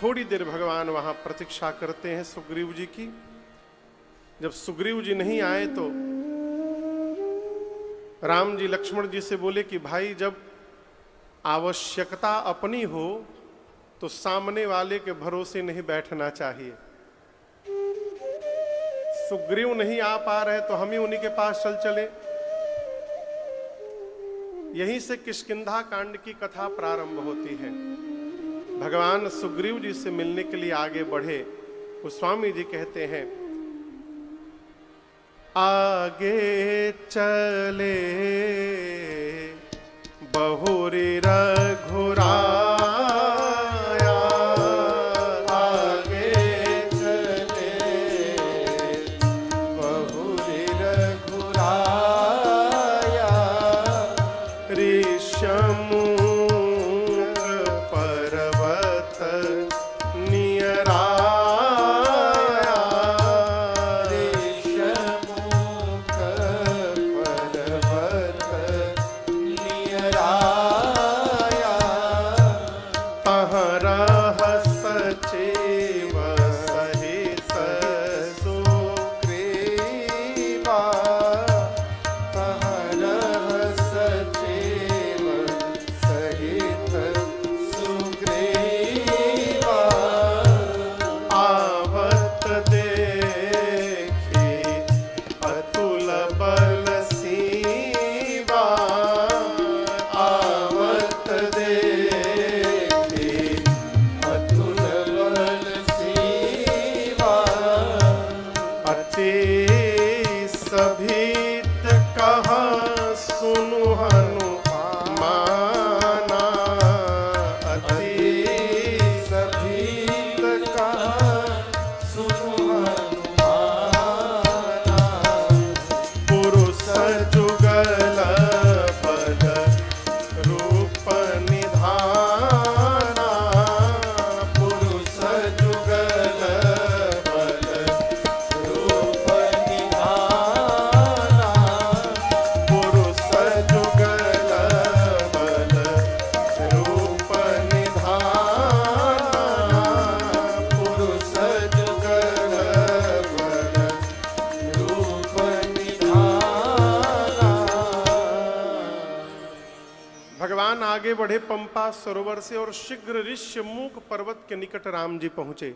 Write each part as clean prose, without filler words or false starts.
थोड़ी देर भगवान वहां प्रतीक्षा करते हैं सुग्रीव जी की। जब सुग्रीव जी नहीं आए तो राम जी लक्ष्मण जी से बोले कि भाई जब आवश्यकता अपनी हो तो सामने वाले के भरोसे नहीं बैठना चाहिए। सुग्रीव नहीं आ पा रहे तो हम ही उन्हीं के पास चले। यहीं से किष्किंधा कांड की कथा प्रारंभ होती है। भगवान सुग्रीव जी से मिलने के लिए आगे बढ़े। गोस्वामी जी कहते हैं, आगे चले बहुरी रघुराया, आगे चले बहुरी रघुराया, ऋष्यमूक पर्वत नियराया, ऋष्यमूक पर्वत नियराया, तहाँ रहस सचिव सहित सुग्रीवा, तहाँ रहस सचिव सहित सुग्रीवा, आवत देखी अतुल बल सीवा, आवत देखी अतुल बल सीवा, अति सभीत कहाँ सुनु हनुमाना, अति सभीत कहाँ सुनु हनुमाना, पुरुष जुगल बल रूप निधाना, पुरुष जुगल बल रूप निधाना, पुरुष जुगल बल रूप निधाना, पुरुष जुगल बल रूप निधाना। भगवान आगे बढ़े पंपा सरोवर से और शीघ्र ऋष्यमूक पर्वत के निकट राम जी पहुंचे।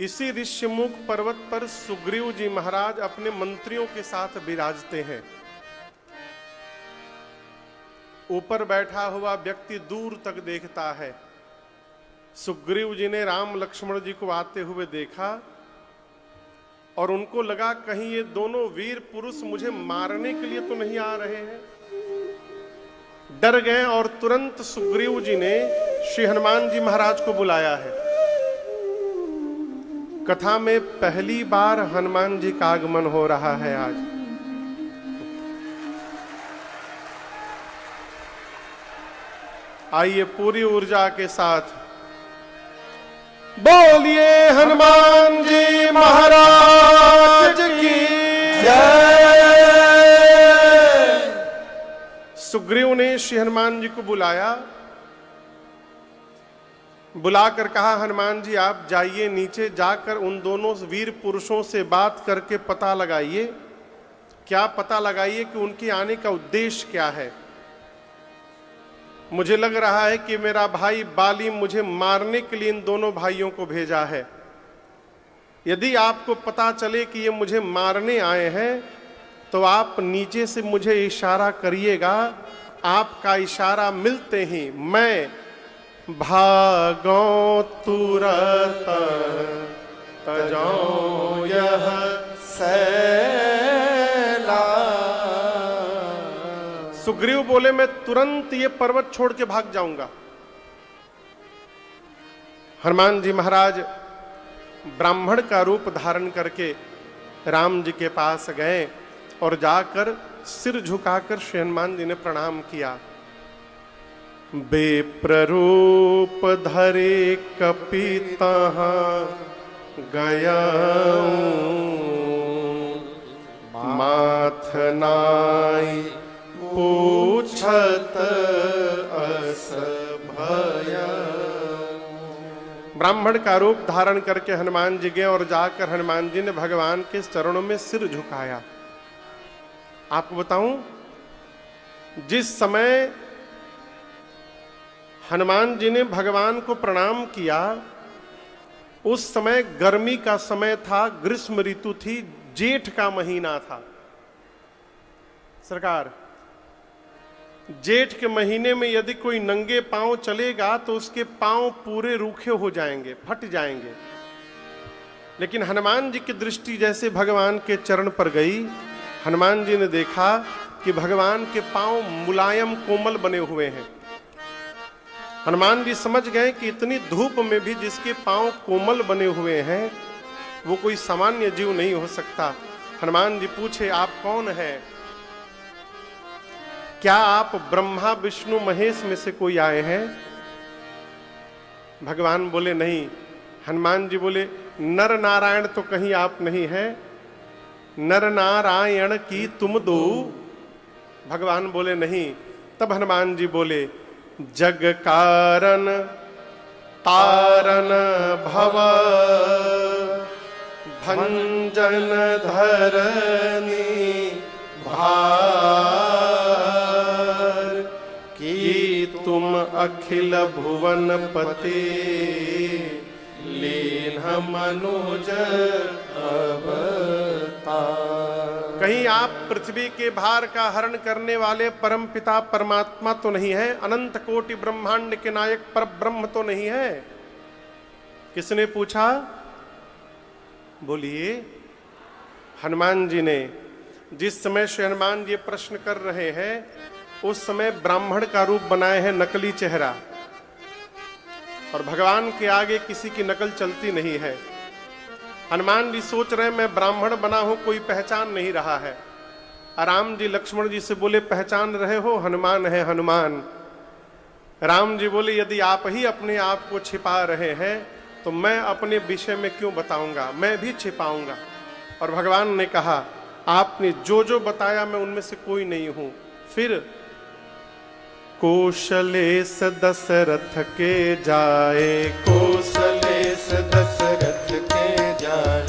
इसी ऋष्यमूक पर्वत पर सुग्रीव जी महाराज अपने मंत्रियों के साथ विराजते हैं। ऊपर बैठा हुआ व्यक्ति दूर तक देखता है। सुग्रीव जी ने राम लक्ष्मण जी को आते हुए देखा और उनको लगा कहीं ये दोनों वीर पुरुष मुझे मारने के लिए तो नहीं आ रहे हैं। डर गए और तुरंत सुग्रीव जी ने श्री हनुमान जी महाराज को बुलाया है। कथा में पहली बार हनुमान जी का आगमन हो रहा है आज। आइए पूरी ऊर्जा के साथ बोलिए हनुमान जी महाराज की जय। सुग्रीव ने श्री हनुमान जी को बुलाया। बुलाकर कहा, हनुमान जी आप जाइए नीचे, जाकर उन दोनों वीर पुरुषों से बात करके पता लगाइए। क्या पता लगाइए कि उनके आने का उद्देश्य क्या है। मुझे लग रहा है कि मेरा भाई बाली मुझे मारने के लिए इन दोनों भाइयों को भेजा है। यदि आपको पता चले कि ये मुझे मारने आए हैं तो आप नीचे से मुझे इशारा करिएगा। आपका इशारा मिलते ही मैं भागो तुरत तजो यह सैला। सुग्रीव बोले, मैं तुरंत ये पर्वत छोड़ के भाग जाऊंगा। हनुमान जी महाराज ब्राह्मण का रूप धारण करके राम जी के पास गए और जाकर सिर झुकाकर श्री हनुमान जी ने प्रणाम किया। बेप्ररूप धरे कपितः गया माथ नाई पूछत अस भय। ब्राह्मण का रूप धारण करके हनुमान जी गए और जाकर हनुमान जी ने भगवान के चरणों में सिर झुकाया। आपको बताऊं, जिस समय हनुमान जी ने भगवान को प्रणाम किया उस समय गर्मी का समय था, ग्रीष्म ऋतु थी, जेठ का महीना था। सरकार, जेठ के महीने में यदि कोई नंगे पांव चलेगा तो उसके पांव पूरे रूखे हो जाएंगे, फट जाएंगे। लेकिन हनुमान जी की दृष्टि जैसे भगवान के चरण पर गई, हनुमान जी ने देखा कि भगवान के पांव मुलायम कोमल बने हुए हैं। हनुमान जी समझ गए कि इतनी धूप में भी जिसके पांव कोमल बने हुए हैं वो कोई सामान्य जीव नहीं हो सकता। हनुमान जी पूछे, आप कौन हैं? क्या आप ब्रह्मा विष्णु महेश में से कोई आए हैं? भगवान बोले नहीं। हनुमान जी बोले, नर नारायण तो कहीं आप नहीं हैं, नर नारायण की तुम दो? भगवान बोले नहीं। तब हनुमान जी बोले, जग कारण तारन भव भंजन धरनी भार की तुम अखिल भुवन पति लीन मनुज अवतार। कहीं आप पृथ्वी के भार का हरण करने वाले परम पिता परमात्मा तो नहीं है? अनंत कोटि ब्रह्मांड के नायक पर ब्रह्म तो नहीं है? किसने पूछा? बोलिए। हनुमान जी ने। जिस समय श्री हनुमान जी प्रश्न कर रहे हैं उस समय ब्राह्मण का रूप बनाए हैं, नकली चेहरा, और भगवान के आगे किसी की नकल चलती नहीं है। हनुमान जी सोच रहे मैं ब्राह्मण बना हूं, कोई पहचान नहीं रहा है। राम जी लक्ष्मण जी से बोले, पहचान रहे हो? हनुमान है हनुमान। राम जी बोले, यदि आप ही अपने आप को छिपा रहे हैं तो मैं अपने विषय में क्यों बताऊंगा, मैं भी छिपाऊंगा। और भगवान ने कहा, आपने जो जो बताया मैं उनमें से कोई नहीं हूं। फिर कोशलेश दशरथ के जाए, कोशलेश दशरथ के जाए,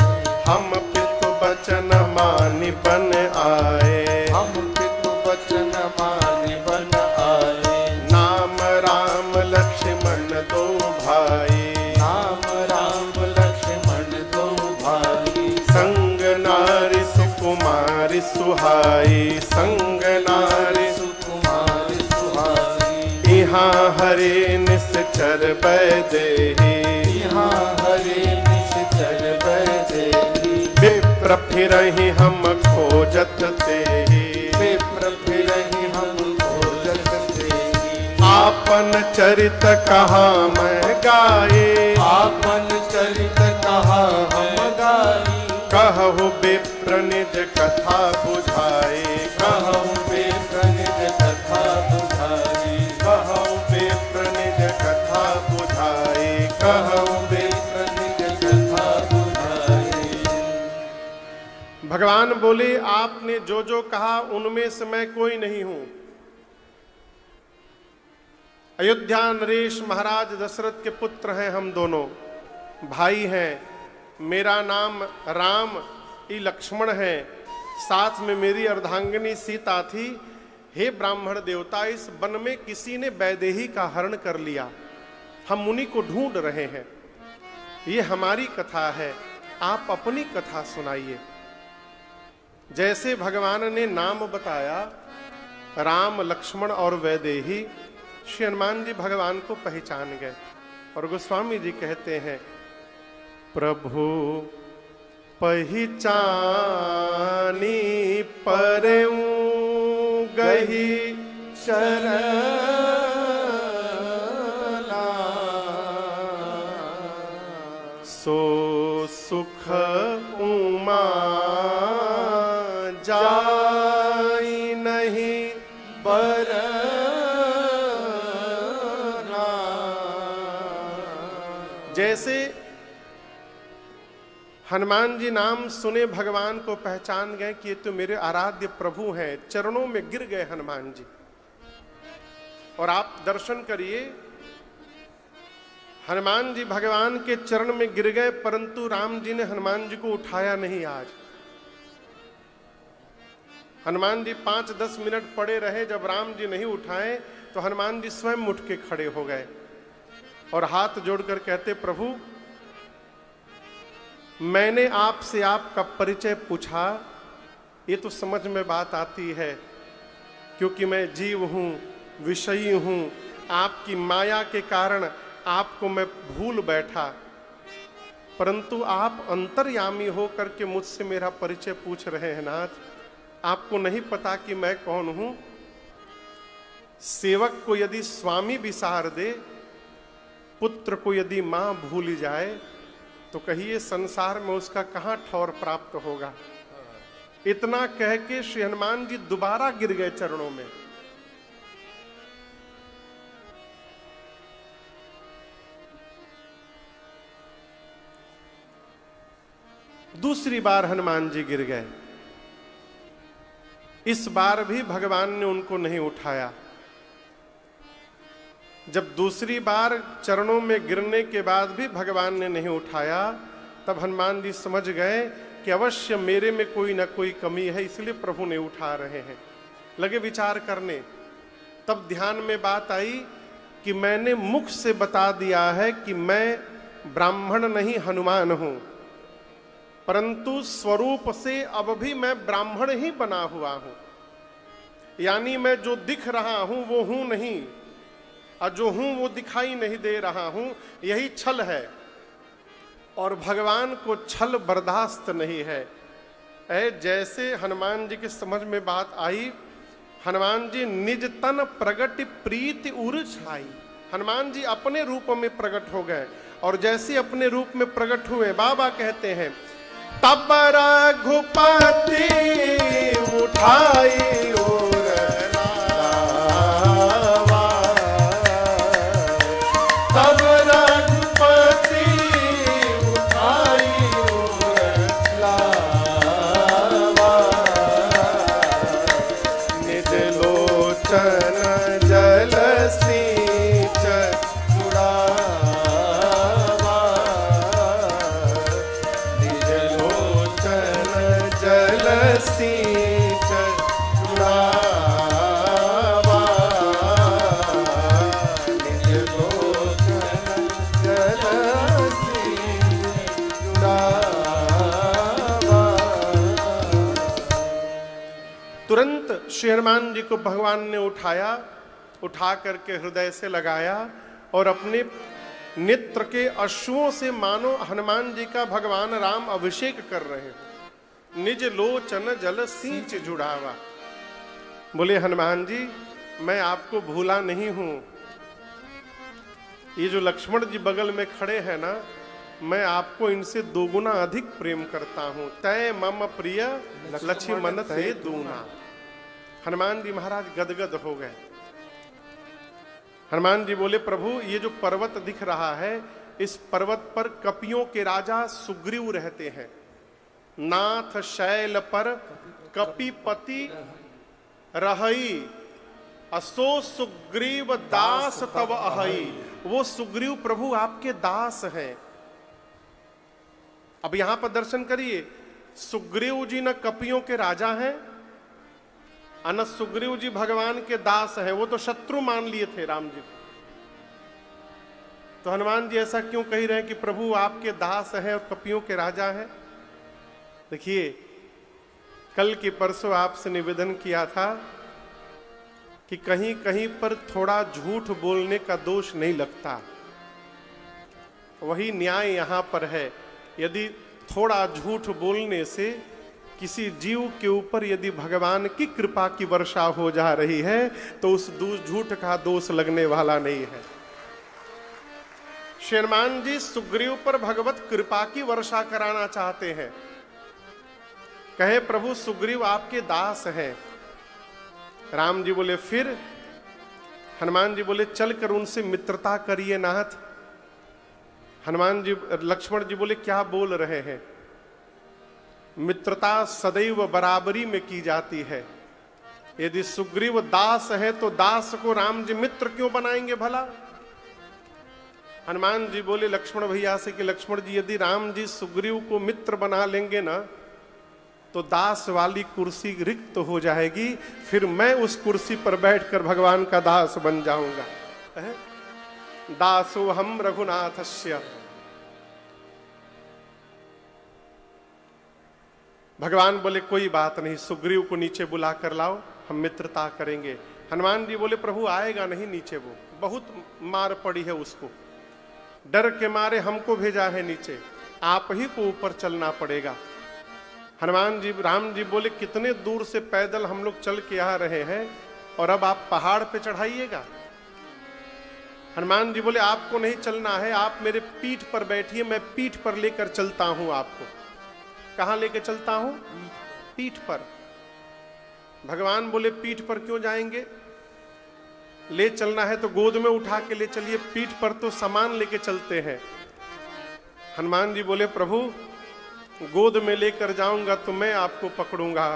हम पितु बचन मानि बन आए, हम पितु बचन मानि बन आए। नाम राम लक्ष्मण दो भाई, नाम राम लक्ष्मण दो भाई, संग नारी सुकुमारी सुहाई, संग नारी सुकुमारी सुहाई। यहाँ हरे निश्चर बैदेही, यहाँ हरे निश्चर बैदेही। विप्र फिरहि हम खोजत तेहि, विप्र फिरहि हम खोजत तेहि। आपन चरित कहाँ मैं गाए, आपन चरित कहा हम गाई। कहु विप्र निज कथा बुझाए, कहु विप्र निज कथा बुझाई। कहु विप्र निज कथा बुझाए, कहु कहु विप्र निज कथा बुझाई। भगवान बोले, आपने जो जो कहा उनमें से मैं कोई नहीं हूं। अयोध्या नरेश महाराज दशरथ के पुत्र हैं, हम दोनों भाई हैं। मेरा नाम राम, ई लक्ष्मण है, साथ में मेरी अर्धांगिनी सीता थी। हे ब्राह्मण देवता, इस वन में किसी ने वैदेही का हरण कर लिया, हम मुनि को ढूंढ रहे हैं। ये हमारी कथा है, आप अपनी कथा सुनाइए। जैसे भगवान ने नाम बताया, राम लक्ष्मण और वैदेही, श्री हनुमान जी भगवान को पहचान गए। और गोस्वामी जी कहते हैं, प्रभु पहचानी परऊं गही शरणा। सो सुख उमा जाई नहीं बरना। जैसे हनुमान जी नाम सुने भगवान को पहचान गए कि ये तो मेरे आराध्य प्रभु हैं, चरणों में गिर गए हनुमान जी। और आप दर्शन करिए, हनुमान जी भगवान के चरण में गिर गए, परंतु राम जी ने हनुमान जी को उठाया नहीं। आज हनुमान जी 5-10 मिनट पड़े रहे। जब राम जी नहीं उठाए तो हनुमान जी स्वयं उठ के खड़े हो गए और हाथ जोड़कर कहते, प्रभु मैंने आपसे आपका परिचय पूछा, ये तो समझ में बात आती है, क्योंकि मैं जीव हूं, विषयी हूं, आपकी माया के कारण आपको मैं भूल बैठा, परंतु आप अंतर्यामी हो करके मुझसे मेरा परिचय पूछ रहे हैं। नाथ, आपको नहीं पता कि मैं कौन हूं? सेवक को यदि स्वामी विसार दे, पुत्र को यदि मां भूल जाए, तो कहिए संसार में उसका कहां ठौर प्राप्त होगा। इतना कह के श्री हनुमान जी दोबारा गिर गए चरणों में। दूसरी बार हनुमान जी गिर गए। इस बार भी भगवान ने उनको नहीं उठाया। जब दूसरी बार चरणों में गिरने के बाद भी भगवान ने नहीं उठाया, तब हनुमान जी समझ गए कि अवश्य मेरे में कोई ना कोई कमी है, इसलिए प्रभु ने उठा रहे हैं। लगे विचार करने। तब ध्यान में बात आई कि मैंने मुख से बता दिया है कि मैं ब्राह्मण नहीं हनुमान हूं, परंतु स्वरूप से अब भी मैं ब्राह्मण ही बना हुआ हूं। यानी मैं जो दिख रहा हूं वो हूं नहीं, और जो हूं वो दिखाई नहीं दे रहा हूं, यही छल है। और भगवान को छल बर्दाश्त नहीं है। जैसे हनुमान जी की समझ में बात आई, हनुमान जी निज तन प्रगट प्रीति उर छाई। हनुमान जी अपने रूप में प्रकट हो गए, और जैसे अपने रूप में प्रकट हुए, बाबा कहते हैं, तब रघुपति उठाई और लावा, तब रघुपति उठाई और लावा, निज लोचन जल सींच जुड़ावा, निज लोचन जल सींच जुड़ावा, निज लोचन जल सींच जुड़ावा। तुरंत श्री हनुमान जी को भगवान ने उठाया, उठा करके हृदय से लगाया, और अपने नेत्र के अश्रुओं से मानो हनुमान जी का भगवान राम अभिषेक कर रहे हैं। निज लोचन जल सींच जुड़ावा। बोले हनुमान जी, मैं आपको भूला नहीं हूं। ये जो लक्ष्मण जी बगल में खड़े हैं ना, मैं आपको इनसे दोगुना अधिक प्रेम करता हूं। तय मम प्रिय लक्ष्मण ते दूना। हनुमान जी महाराज गदगद हो गए। हनुमान जी बोले, प्रभु ये जो पर्वत दिख रहा है, इस पर्वत पर कपियों के राजा सुग्रीव रहते हैं। नाथ शैल पर कपिपति रहई, असो सुग्रीव दास तब अहई। वो सुग्रीव प्रभु आपके दास हैं। अब यहां पर दर्शन करिए, सुग्रीव जी न कपियों के राजा हैं, न सुग्रीव जी भगवान के दास हैं। वो तो शत्रु मान लिए थे राम जी। तो हनुमान जी ऐसा क्यों कह रहे हैं कि प्रभु आपके दास हैं और कपियों के राजा हैं? देखिए, कल की परसों आपसे निवेदन किया था कि कहीं कहीं पर थोड़ा झूठ बोलने का दोष नहीं लगता। वही न्याय यहां पर है। यदि थोड़ा झूठ बोलने से किसी जीव के ऊपर यदि भगवान की कृपा की वर्षा हो जा रही है, तो उस झूठ का दोष लगने वाला नहीं है। श्री हनुमान जी सुग्रीव पर भगवत कृपा की वर्षा कराना चाहते हैं। कहे, प्रभु सुग्रीव आपके दास हैं। राम जी बोले, फिर? हनुमान जी बोले, चलकर उनसे मित्रता करिए नाथ। हनुमान जी, लक्ष्मण जी बोले, क्या बोल रहे हैं? मित्रता सदैव बराबरी में की जाती है। यदि सुग्रीव दास है तो दास को राम जी मित्र क्यों बनाएंगे भला? हनुमान जी बोले लक्ष्मण भैया से कि लक्ष्मण जी यदि राम जी सुग्रीव को मित्र बना लेंगे ना तो दास वाली कुर्सी रिक्त हो जाएगी, फिर मैं उस कुर्सी पर बैठकर भगवान का दास बन जाऊंगा। दासो हम रघुनाथस्य। भगवान बोले कोई बात नहीं, सुग्रीव को नीचे बुला कर लाओ, हम मित्रता करेंगे। हनुमान जी बोले प्रभु आएगा नहीं नीचे, वो बहुत मार पड़ी है उसको, डर के मारे हमको भेजा है नीचे, आप ही को ऊपर चलना पड़ेगा। हनुमान जी राम जी बोले कितने दूर से पैदल हम लोग चल के आ रहे हैं और अब आप पहाड़ पे चढ़ाइएगा। हनुमान जी बोले आपको नहीं चलना है, आप मेरे पीठ पर बैठिए, मैं पीठ पर लेकर चलता हूं आपको। कहां लेकर चलता हूं? पीठ पर। भगवान बोले पीठ पर क्यों जाएंगे, ले चलना है तो गोद में उठा के ले चलिए, पीठ पर तो सामान लेके चलते हैं। हनुमान जी बोले प्रभु गोद में लेकर जाऊंगा तो मैं आपको पकड़ूंगा,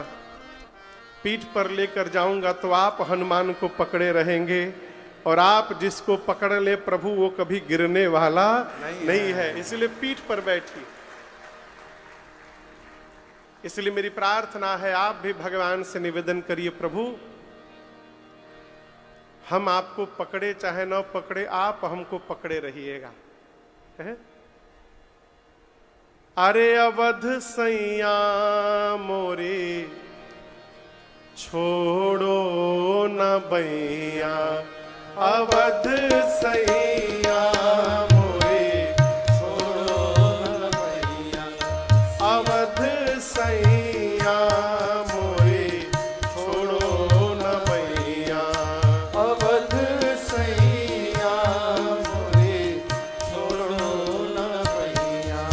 पीठ पर लेकर जाऊंगा तो आप हनुमान को पकड़े रहेंगे, और आप जिसको पकड़ ले प्रभु वो कभी गिरने वाला नहीं है, इसलिए पीठ पर बैठी। इसलिए मेरी प्रार्थना है आप भी भगवान से निवेदन करिए प्रभु हम आपको पकड़े चाहे न पकड़े, आप हमको पकड़े रहिएगा। अरे अवध सैया मोरे छोड़ो न बैया, अवध सैया मोरे छोड़ो न बैया, अवध सैया मोरे छोड़ो न बैया, अवध सैया मोरे छोड़ो न बैया,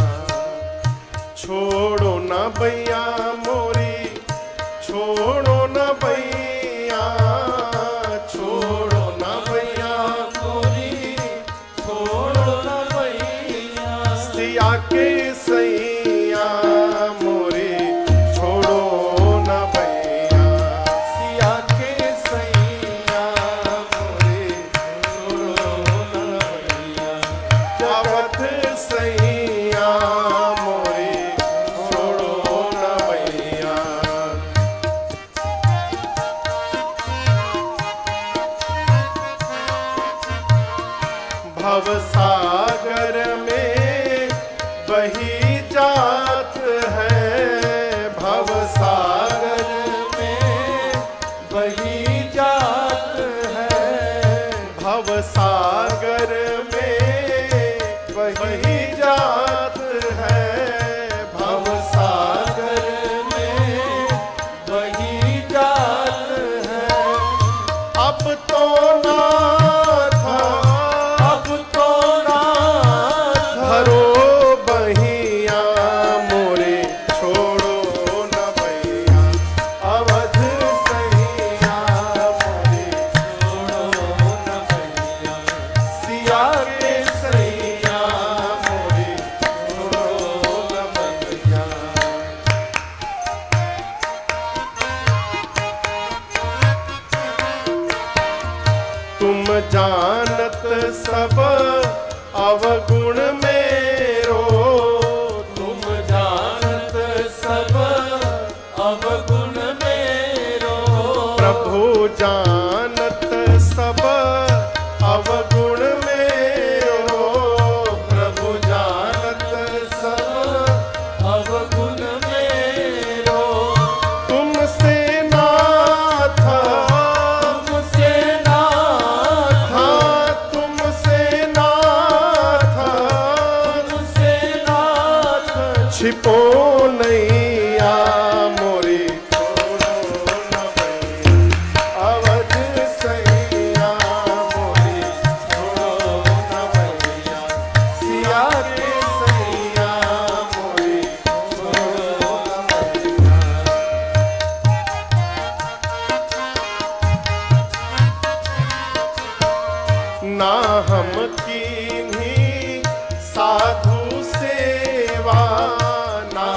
छोड़ो न बैया मोरी छोड़ो न बैया, छोड़ो न बैया मोरी छोड़ो न बैया, सिया के सैया मोरे छोड़ो न बैया, सिया के सैया मोरे छोड़ो न बैया, अवध सैया मोरे छोड़ो न बैया। भव सागर में बही जात है, भव सागर में बही जात है, भव सागर में बही जात है, भव सागर में बही जात है, अब तो नाथ अब तो नाथ धरो बहिया मोरे छोड़ो न बैया, अवध सैया मोरे छोड़ो न बैया, सिया के सैया मोरे छोड़ो न बैया। तुम जानत सब अवगुण मेरो, तुम जानत सब अवगुण मेरो, प्रभु जानत सब अवगुण मेरो, प्रभु जानत सब अवगुण मेरो, तुमसे नाथ तुमसे नाथ हाँ तुमसे नाथ तुमसे नाथ छिपो नैया मोरी छोड़ो न बैया, अवध सैया मोरी छोड़ो न बैया, सिया के सैया मोरी छोड़ो न बैया। ना हम कीन्ही साधु सेवा, ना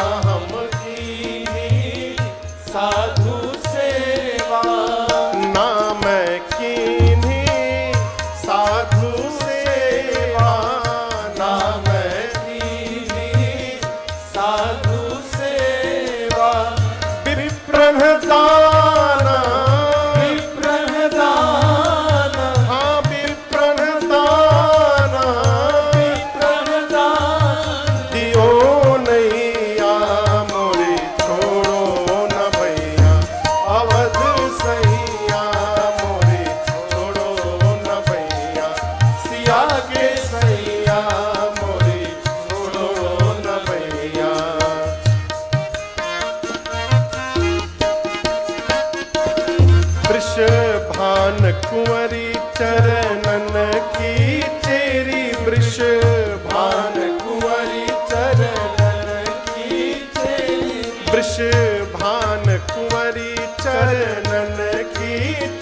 वृषभान कुंवरी चरणन की चेरी वृषभान कुंवरी चरणन की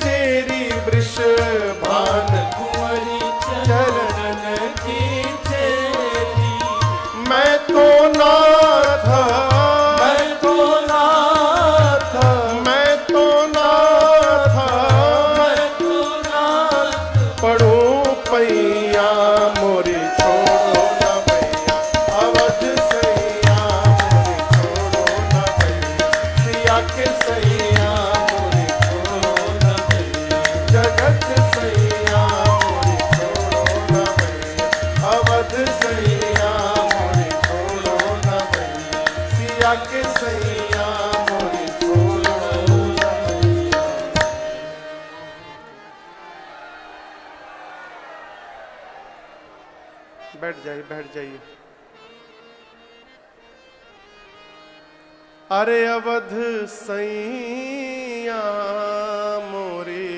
चेरी वृषभान कुंवरी चरणन की चेरी मैं तो नाथ मैं तो नाथ मैं तो नाथ मैं तो नाथ पढ़ूं पैया मोरी छोड़ो न भैया अवध सैया मोरी छोड़ो न भैया सिया के सैया मोरे छोड़ो न भैया जगत सैया मोरी छोड़ो न भैया अवध सैया मोरी छोड़ो न भैया सिया के सैया मोरी छोड़ो न भैया। बैठ जाइए बैठ जाइए। अरे अवध सैया मोरे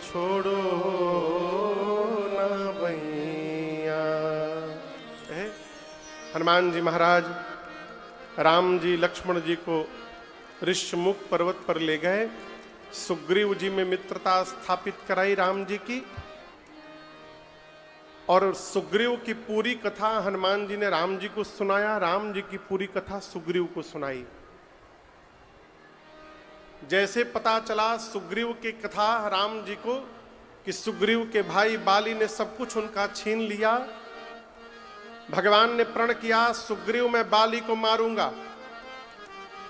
छोड़ो न भैया। हनुमान जी महाराज राम जी लक्ष्मण जी को ऋषमुख पर्वत पर ले गए। सुग्रीव जी में मित्रता स्थापित कराई राम जी की, और सुग्रीव की पूरी कथा हनुमान जी ने राम जी को सुनाया, राम जी की पूरी कथा सुग्रीव को सुनाई। जैसे पता चला सुग्रीव की कथा राम जी को कि सुग्रीव के भाई बाली ने सब कुछ उनका छीन लिया, भगवान ने प्रण किया सुग्रीव मैं बाली को मारूंगा।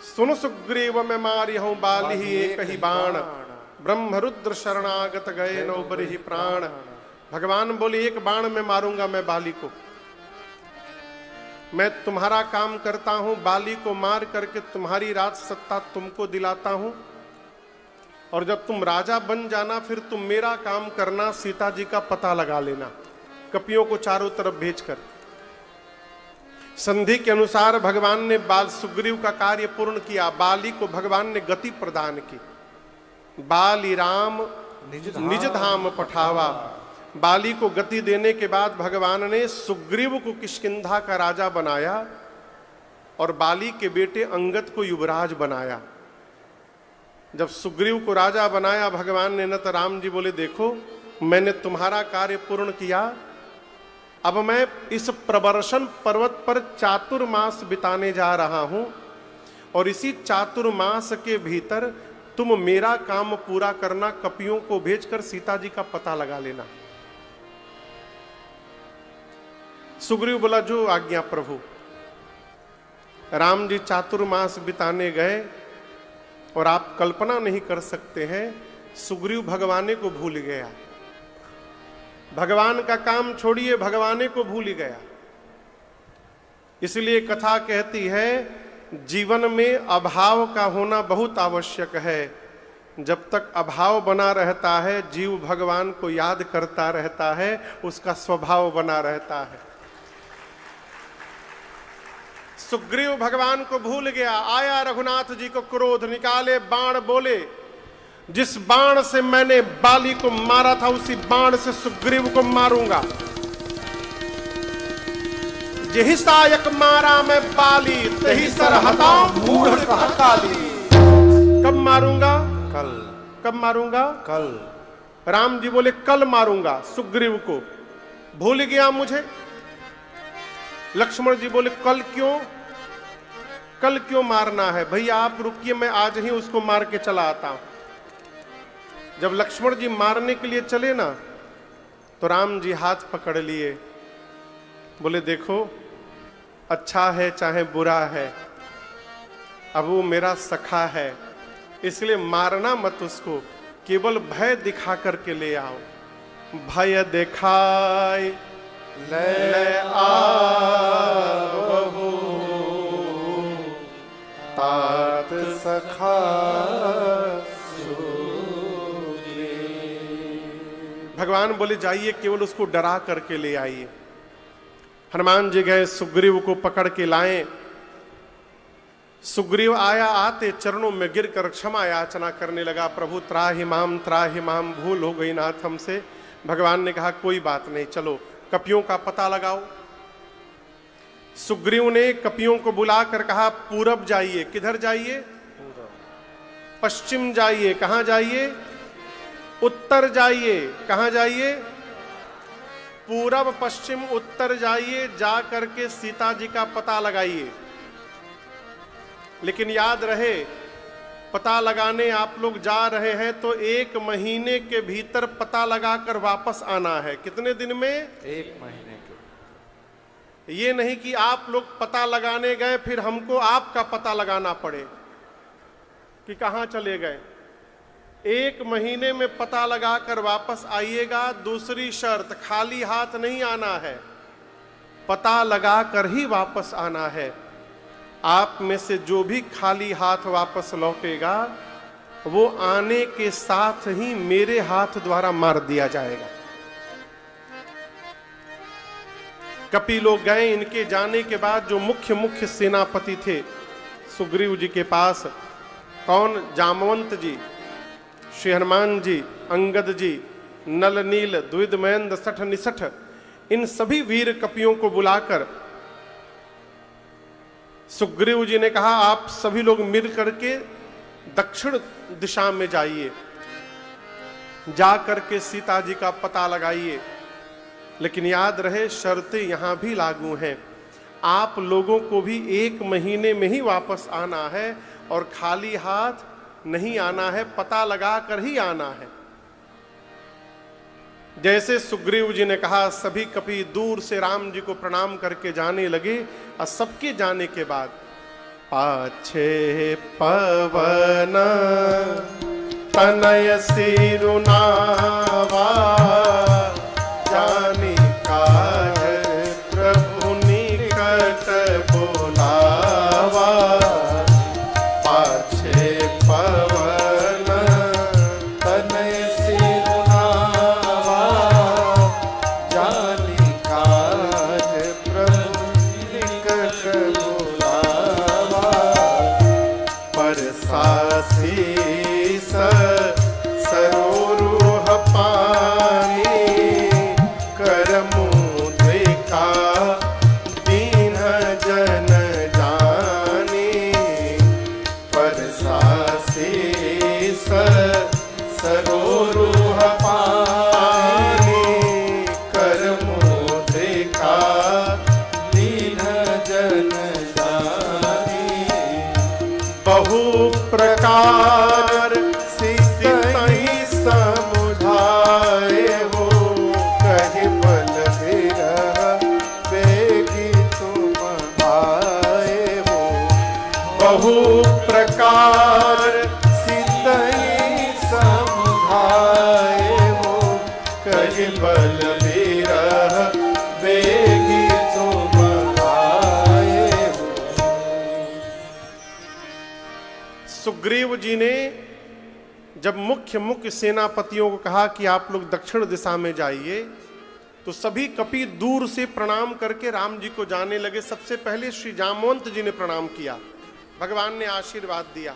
सुन सुग्रीव मैं मारी हूं बाली ही एक ही बाण, ब्रह्म रुद्र शरणागत गए नौ बरिहि प्राण। भगवान बोले एक बाण में मारूंगा मैं बाली को, मैं तुम्हारा काम करता हूं, बाली को मार करके तुम्हारी राज सत्ता तुमको दिलाता हूं, और जब तुम राजा बन जाना फिर तुम मेरा काम करना, सीता जी का पता लगा लेना, कपियों को चारों तरफ भेजकर। संधि के अनुसार भगवान ने बाल सुग्रीव का कार्य पूर्ण किया, बाली को भगवान ने गति प्रदान की। बाली राम निज धाम पठावा, बाली को गति देने के बाद भगवान ने सुग्रीव को किष्किंधा का राजा बनाया और बाली के बेटे अंगद को युवराज बनाया। जब सुग्रीव को राजा बनाया भगवान ने न तो राम जी बोले देखो मैंने तुम्हारा कार्य पूर्ण किया, अब मैं इस प्रवर्षण पर्वत पर चातुर्मास बिताने जा रहा हूं, और इसी चातुर्मास के भीतर तुम मेरा काम पूरा करना, कपियों को भेजकर सीता जी का पता लगा लेना। सुग्रीव बोला जो आज्ञा प्रभु। राम जी चातुर्मास बिताने गए, और आप कल्पना नहीं कर सकते हैं सुग्रीव भगवाने को भूल गया, भगवान का काम छोड़िए भगवाने को भूल ही गया। इसलिए कथा कहती है जीवन में अभाव का होना बहुत आवश्यक है। जब तक अभाव बना रहता है जीव भगवान को याद करता रहता है, उसका स्वभाव बना रहता है। सुग्रीव भगवान को भूल गया, आया रघुनाथ जी को क्रोध, निकाले बाण, बोले जिस बाण से मैंने बाली को मारा था उसी बाण से सुग्रीव को मारूंगा। जेहि सायक मारा मैं बाली, तेहि सर हटाऊं मूढ़ काली। कब मारूंगा? कल। कब मारूंगा? कल। राम जी बोले कल मारूंगा सुग्रीव को, भूल गया मुझे। लक्ष्मण जी बोले कल क्यों? कल क्यों मारना है? भैया आप रुकिए, मैं आज ही उसको मार के चला आता हूं। जब लक्ष्मण जी मारने के लिए चले ना, तो राम जी हाथ पकड़ लिए, बोले देखो अच्छा है चाहे बुरा है, अब वो मेरा सखा है, इसलिए मारना मत उसको, केवल भय दिखा करके ले आओ। भय दिखाए ले आवहु, तात सखा भगवान बोले जाइए केवल उसको डरा करके ले आइए। हनुमान जी गए, सुग्रीव को पकड़ के लाए। सुग्रीव आया, आते चरणों में गिरकर क्षमा याचना करने लगा, प्रभु त्राहि माम भूल हो गई नाथ हमसे। भगवान ने कहा कोई बात नहीं, चलो कपियों का पता लगाओ। सुग्रीव ने कपियों को बुलाकर कहा पूरब जाइए। किधर जाइए? पश्चिम जाइए। कहां जाइए? उत्तर जाइए। कहां जाइए? पूरब पश्चिम उत्तर जाइए, जा करके सीता जी का पता लगाइए। लेकिन याद रहे, पता लगाने आप लोग जा रहे हैं तो 1 महीने के भीतर पता लगाकर वापस आना है। कितने दिन में? 1 महीने के। ये नहीं कि आप लोग पता लगाने गए फिर हमको आपका पता लगाना पड़े कि कहां चले गए। 1 महीने में पता लगाकर वापस आइएगा। दूसरी शर्त, खाली हाथ नहीं आना है, पता लगाकर ही वापस आना है। आप में से जो भी खाली हाथ वापस लौटेगा वो आने के साथ ही मेरे हाथ द्वारा मार दिया जाएगा। कपि लोग गए। इनके जाने के बाद जो मुख्य सेनापति थे सुग्रीव जी के पास, कौन? जामवंत जी, श्री हनुमान जी, अंगद जी, नल नील, द्विविद महेंद्र, सठ निसठ, इन सभी वीर कपियों को बुलाकर सुग्रीव जी ने कहा आप सभी लोग मिल करके दक्षिण दिशा में जाइए, जा करके सीता जी का पता लगाइए। लेकिन याद रहे, शर्तें यहां भी लागू हैं। आप लोगों को भी 1 महीने में ही वापस आना है और खाली हाथ नहीं आना है, पता लगा कर ही आना है। जैसे सुग्रीव जी ने कहा, सभी कपि दूर से राम जी को प्रणाम करके जाने लगे। और सबके जाने के बाद पाछे पवन तनय सिरुनावा, जानी काज प्रभु निकट बोलावा। पाछे पवन तनय सिरुनावा, जानी काज प्रभु निकट बोलावा। परसासीस सरोरुह पानी, करमुद्रिका दीन जन जानी। परसासीस सरोरुह पानी, करमुद्रिका दीन जन जानी। बहु प्रकार सितहि समुझाए हो, कहि बल बिरह बेगी तुम आए हो। बहु प्रकार सितहि समुझाए हो, कहि बल बिरह बेगी तुम आए हो। सुग्रीव जी ने जब मुख्य सेनापतियों को कहा कि आप लोग दक्षिण दिशा में जाइए, तो सभी कपि दूर से प्रणाम करके राम जी को जाने लगे। सबसे पहले श्री जामवंत जी ने प्रणाम किया, भगवान ने आशीर्वाद दिया।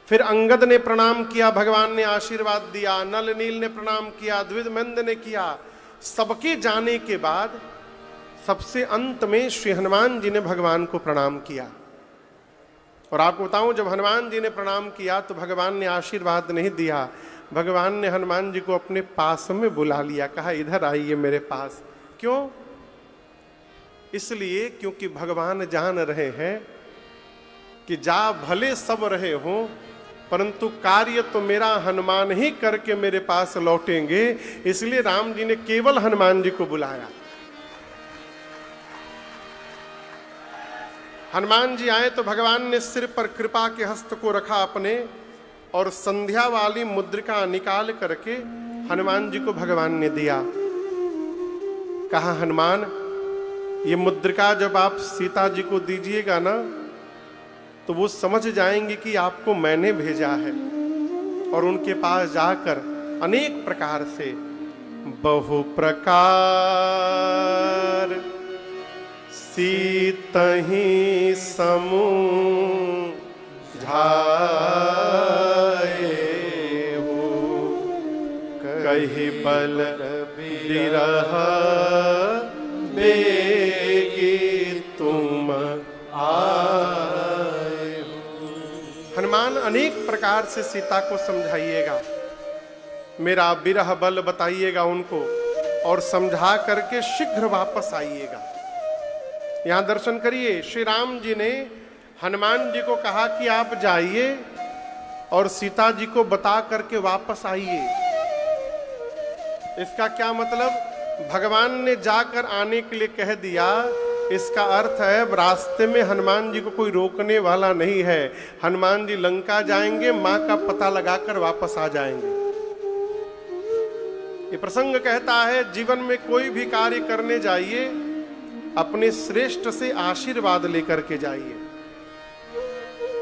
फिर अंगद ने प्रणाम किया, भगवान ने आशीर्वाद दिया। नल नील ने प्रणाम किया, द्विविद महेंद्र ने किया। सबके जाने के बाद सबसे अंत में श्री हनुमान जी ने भगवान को प्रणाम किया। और आपको बताऊं, जब हनुमान जी ने प्रणाम किया तो भगवान ने आशीर्वाद नहीं दिया, भगवान ने हनुमान जी को अपने पास में बुला लिया, कहा इधर आइए मेरे पास। क्यों? इसलिए क्योंकि भगवान जान रहे हैं कि जा भले सब रहे हों, परंतु कार्य तो मेरा हनुमान ही करके मेरे पास लौटेंगे। इसलिए राम जी ने केवल हनुमान जी को बुलाया। हनुमान जी आए तो भगवान ने सिर पर कृपा के हस्त को रखा अपने, और संध्या वाली मुद्रिका निकाल करके हनुमान जी को भगवान ने दिया। कहा हनुमान, ये मुद्रिका जब आप सीता जी को दीजिएगा ना, तो वो समझ जाएंगे कि आपको मैंने भेजा है, और उनके पास जाकर अनेक प्रकार से बहु प्रकार सीतहि समुझाए हो, कहि बल बिरह बेगी तुम आए हो। हनुमान अनेक प्रकार से सीता को समझाइएगा, मेरा विरह बल बताइएगा उनको और समझा करके शीघ्र वापस आइएगा। यहां दर्शन करिए, श्री राम जी ने हनुमान जी को कहा कि आप जाइए और सीता जी को बता करके वापस आइए। इसका क्या मतलब? भगवान ने जाकर आने के लिए कह दिया, इसका अर्थ है रास्ते में हनुमान जी को कोई रोकने वाला नहीं है। हनुमान जी लंका जाएंगे, मां का पता लगाकर वापस आ जाएंगे। ये प्रसंग कहता है जीवन में कोई भी कार्य करने जाइए, अपने श्रेष्ठ से आशीर्वाद लेकर के जाइए।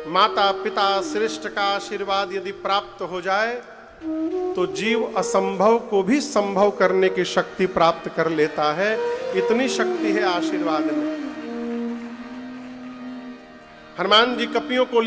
माता पिता श्रेष्ठ का आशीर्वाद यदि प्राप्त हो जाए तो जीव असंभव को भी संभव करने की शक्ति प्राप्त कर लेता है। इतनी शक्ति है आशीर्वाद में। हनुमान जी कपियों को